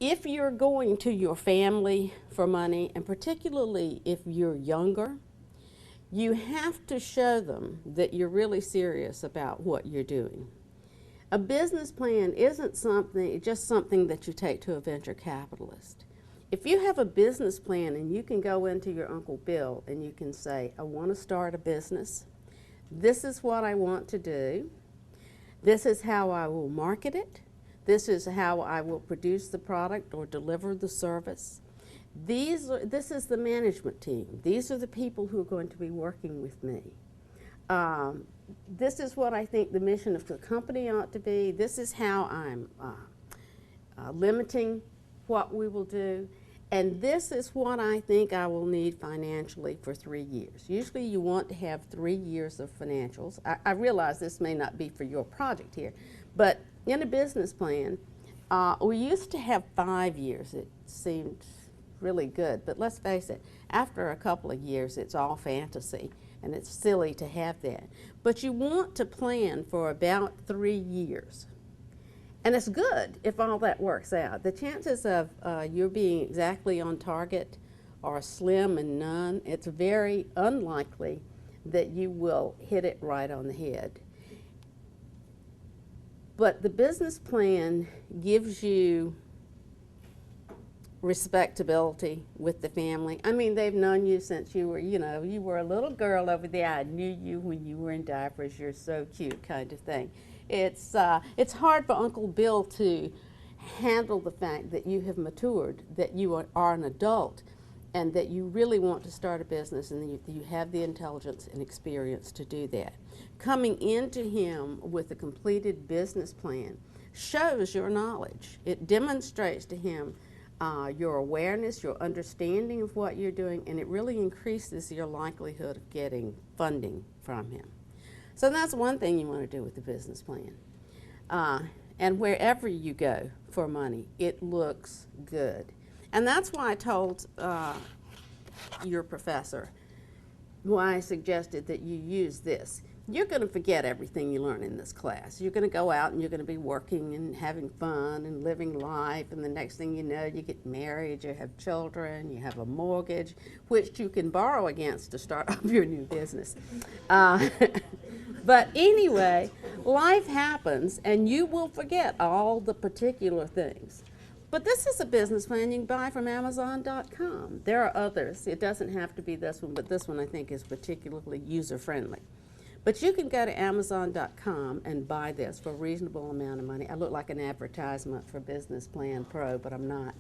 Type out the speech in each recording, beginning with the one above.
If you're going to your family for money, and particularly if you're younger, you have to show them that you're really serious about what you're doing. A business plan isn't just something that you take to a venture capitalist. If you have a business plan and you can go into your Uncle Bill and you can say, I want to start a business, this is what I want to do, this is how I will market it, this is how I will produce the product or deliver the service. This is the management team. These are the people who are going to be working with me. This is what I think the mission of the company ought to be. This is how I'm limiting what we will do. And this is what I think I will need financially for 3 years. Usually you want to have 3 years of financials. I realize this may not be for your project here, but in a business plan, we used to have 5 years. It seemed really good, but let's face it, after a couple of years, it's all fantasy, and it's silly to have that. But you want to plan for about 3 years. And it's good if all that works out. The chances of you being exactly on target are slim and none. It's very unlikely that you will hit it right on the head. But the business plan gives you respectability with the family. I mean, they've known you since you were, you were a little girl over there. I knew you when you were in diapers. You're so cute, kind of thing. It's hard for Uncle Bill to handle the fact that you have matured, that you are an adult, and that you really want to start a business, and you have the intelligence and experience to do that. Coming into him with a completed business plan shows your knowledge. It demonstrates to him your awareness, your understanding of what you're doing, and it really increases your likelihood of getting funding from him. So that's one thing you want to do with the business plan. And wherever you go for money, it looks good. And that's why I told your professor, why I suggested that you use this. You're going to forget everything you learn in this class. You're going to go out and you're going to be working and having fun and living life, and the next thing you know, you get married, you have children, you have a mortgage, which you can borrow against to start up your new business. But anyway, life happens, and you will forget all the particular things. But this is a business plan you can buy from Amazon.com. There are others. It doesn't have to be this one, but this one I think is particularly user-friendly. But you can go to Amazon.com and buy this for a reasonable amount of money. I look like an advertisement for Business Plan Pro, but I'm not.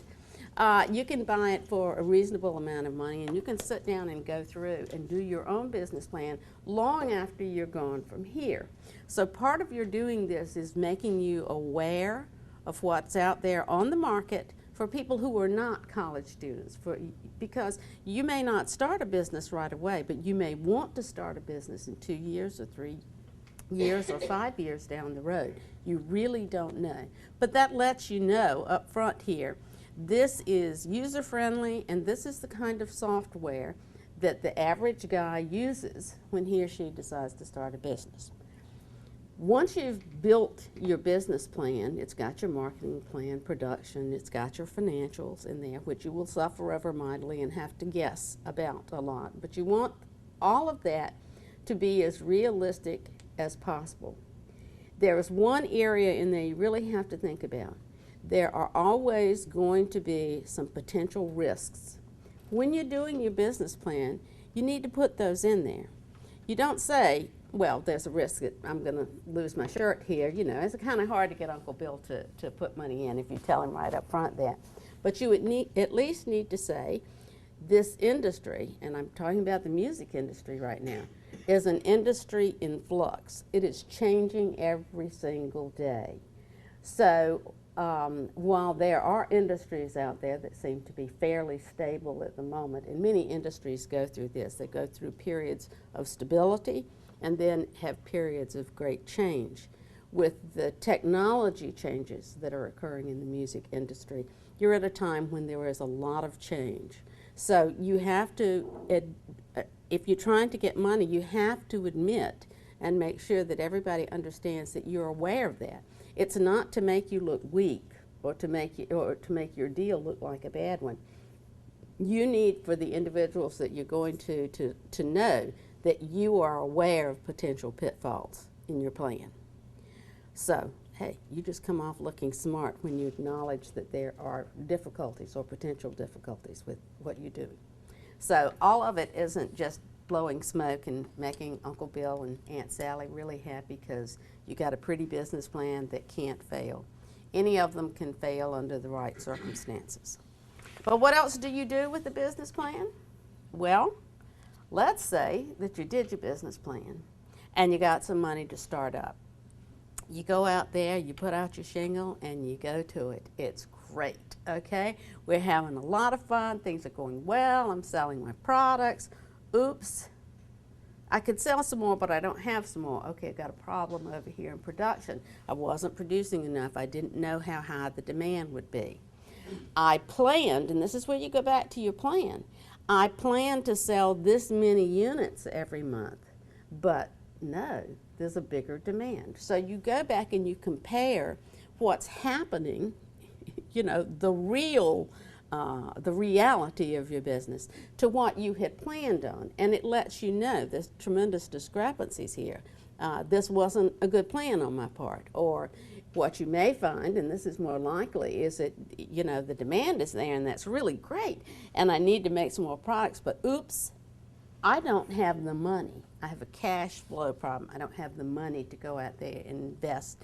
You can buy it for a reasonable amount of money, and you can sit down and go through and do your own business plan long after you're gone from here. So part of your doing this is making you aware of what's out there on the market for people who are not college students, because you may not start a business right away, but you may want to start a business in 2 years or 3 years or 5 years down the road. You really don't know. But that lets you know up front here, this is user-friendly, and this is the kind of software that the average guy uses when he or she decides to start a business. Once you've built your business plan, it's got your marketing plan, production, it's got your financials in there, which you will suffer over mightily and have to guess about a lot. But you want all of that to be as realistic as possible. There is one area in there you really have to think about. There are always going to be some potential risks. When you're doing your business plan, you need to put those in there. You don't say, well, there's a risk that I'm going to lose my shirt here. You know, it's kind of hard to get Uncle Bill to put money in if you tell him right up front that. But you would at least need to say, this industry, and I'm talking about the music industry right now, is an industry in flux. It is changing every single day. So while there are industries out there that seem to be fairly stable at the moment, and many industries go through this, they go through periods of stability and then have periods of great change. With the technology changes that are occurring in the music industry, you're at a time when there is a lot of change. So you have to, if you're trying to get money, you have to admit and make sure that everybody understands that you're aware of that. It's not to make you look weak or to make your deal look like a bad one. You need for the individuals that you're going to know that you are aware of potential pitfalls in your plan. So, hey, you just come off looking smart when you acknowledge that there are difficulties or potential difficulties with what you do. So all of it isn't just blowing smoke and making Uncle Bill and Aunt Sally really happy because you got a pretty business plan that can't fail. Any of them can fail under the right circumstances. But what else do you do with the business plan? Well, let's say that you did your business plan and you got some money to start up. You go out there, you put out your shingle, and you go to it. It's great, okay? We're having a lot of fun. Things are going well. I'm selling my products. Oops. I could sell some more, but I don't have some more. Okay, I've got a problem over here in production. I wasn't producing enough. I didn't know how high the demand would be. I planned, and this is where you go back to your plan, I planned to sell this many units every month, but no, there's a bigger demand. So you go back and you compare what's happening, you know, the reality of your business to what you had planned on, and it lets you know there's tremendous discrepancies here. This wasn't a good plan on my part. Or what you may find, and this is more likely, is that, you know, the demand is there and that's really great and I need to make some more products, but oops, I don't have the money. I have a cash flow problem. I don't have the money to go out there and invest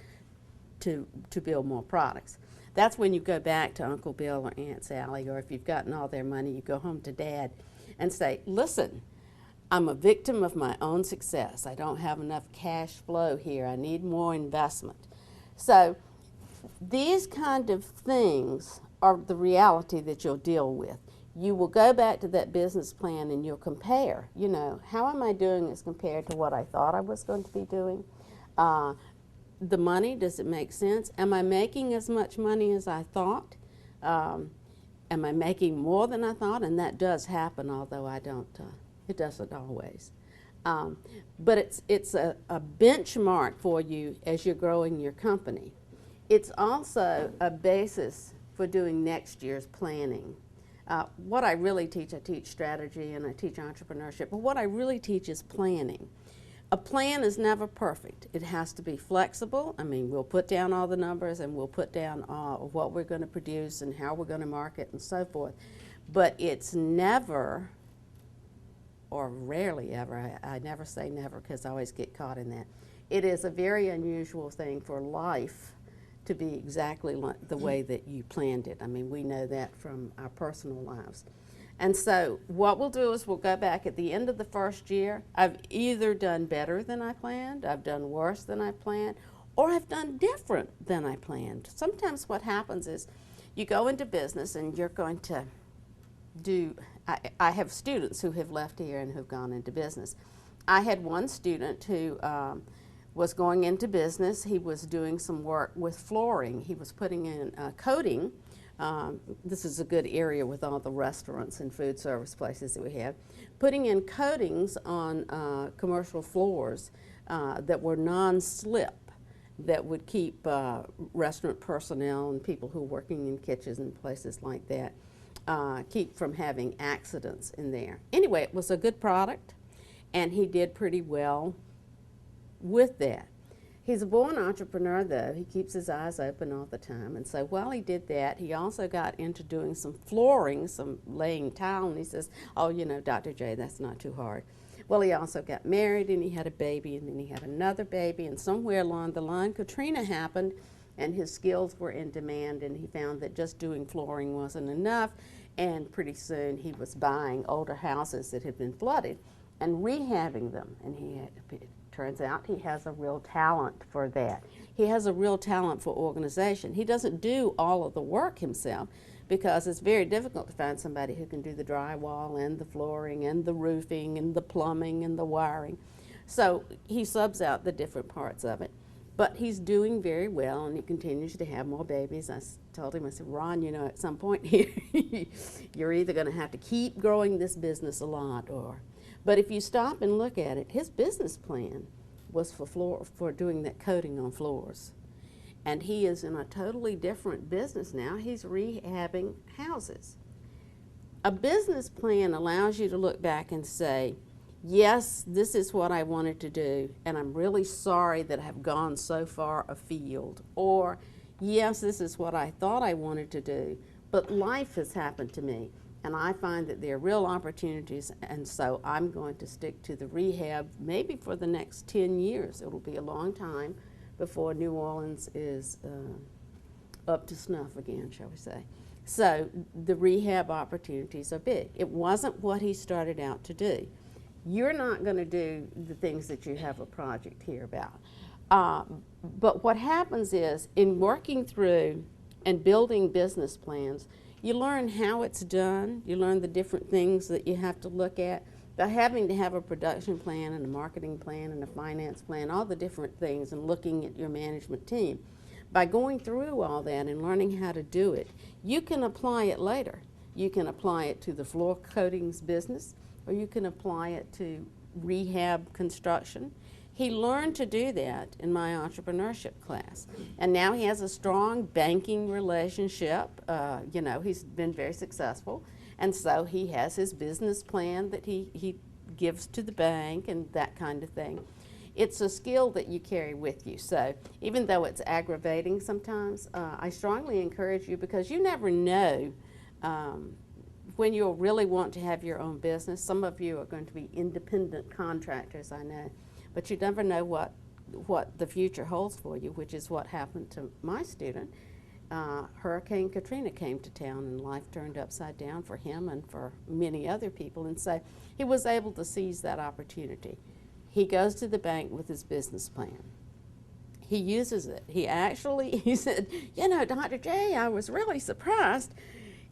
to build more products. That's when you go back to Uncle Bill or Aunt Sally, or if you've gotten all their money, you go home to Dad and say, listen, I'm a victim of my own success. I don't have enough cash flow here. I need more investment. So these kind of things are the reality that you'll deal with. You will go back to that business plan and you'll compare, you know, how am I doing as compared to what I thought I was going to be doing? The money, does it make sense? Am I making as much money as I thought? Am I making more than I thought? And that does happen, although I don't, it doesn't always. But it's a benchmark for you as you're growing your company. It's also a basis for doing next year's planning. What I really teach, I teach strategy and I teach entrepreneurship, but what I really teach is planning. A plan is never perfect. It has to be flexible. I mean, we'll put down all the numbers and we'll put down what we're going to produce and how we're going to market and so forth. But it's never, or rarely ever, I never say never because I always get caught in that. It is a very unusual thing for life to be exactly like the way that you planned it. I mean, we know that from our personal lives. And so what we'll do is we'll go back at the end of the first year. I've either done better than I planned, I've done worse than I planned, or I've done different than I planned. Sometimes what happens is you go into business and you're going to do, I have students who have left here and who've gone into business. I had one student who was going into business. He was doing some work with flooring. He was putting in coating. This is a good area with all the restaurants and food service places that we have. Putting in coatings on commercial floors that were non-slip, that would keep restaurant personnel and people who are working in kitchens and places like that, keep from having accidents in there. Anyway, it was a good product, and he did pretty well with that. He's a born entrepreneur, though. He keeps his eyes open all the time. And so while he did that, he also got into doing some flooring, some laying tile, and he says, oh, you know, Dr. J, that's not too hard. Well, he also got married, and he had a baby, and then he had another baby, and somewhere along the line, Katrina happened, and his skills were in demand, and he found that just doing flooring wasn't enough, and pretty soon he was buying older houses that had been flooded and rehabbing them, and turns out he has a real talent for that. He has a real talent for organization. He doesn't do all of the work himself because it's very difficult to find somebody who can do the drywall and the flooring and the roofing and the plumbing and the wiring. So he subs out the different parts of it. But he's doing very well, and he continues to have more babies. I told him, I said, Ron, you know, at some point here, you're either going to have to keep growing this business a lot, or... But if you stop and look at it, his business plan was for doing that coating on floors. and he is in a totally different business now. He's rehabbing houses. A business plan allows you to look back and say, yes, this is what I wanted to do, and I'm really sorry that I have gone so far afield. Or, yes, this is what I thought I wanted to do, but life has happened to me, and I find that there are real opportunities, and so I'm going to stick to the rehab maybe for the next 10 years. It will be a long time before New Orleans is up to snuff again, shall we say. So the rehab opportunities are big. It wasn't what he started out to do. You're not going to do the things that you have a project here about. But what happens is, in working through and building business plans, you learn how it's done, you learn the different things that you have to look at. By having to have a production plan and a marketing plan and a finance plan, all the different things, and looking at your management team. By going through all that and learning how to do it, you can apply it later. You can apply it to the floor coatings business, or you can apply it to rehab construction. He learned to do that in my entrepreneurship class. And now he has a strong banking relationship. You know, he's been very successful. And so he has his business plan that he gives to the bank and that kind of thing. It's a skill that you carry with you. So even though it's aggravating sometimes, I strongly encourage you, because you never know when you'll really want to have your own business. Some of you are going to be independent contractors, I know, but you never know what the future holds for you, which is what happened to my student. Hurricane Katrina came to town, and life turned upside down for him and for many other people, and so he was able to seize that opportunity. He goes to the bank with his business plan. He uses it. He said, you know, Dr. J, I was really surprised.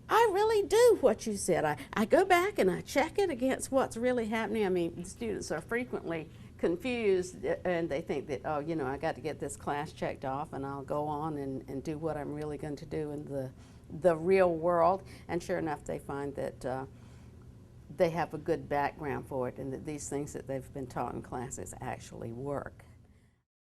I really do what you said. I go back and I check it against what's really happening. I mean, the students are frequently confused, and they think that, oh, you know, I got to get this class checked off and I'll go on and do what I'm really going to do in the real world. And sure enough, they find that they have a good background for it, and that these things that they've been taught in classes actually work.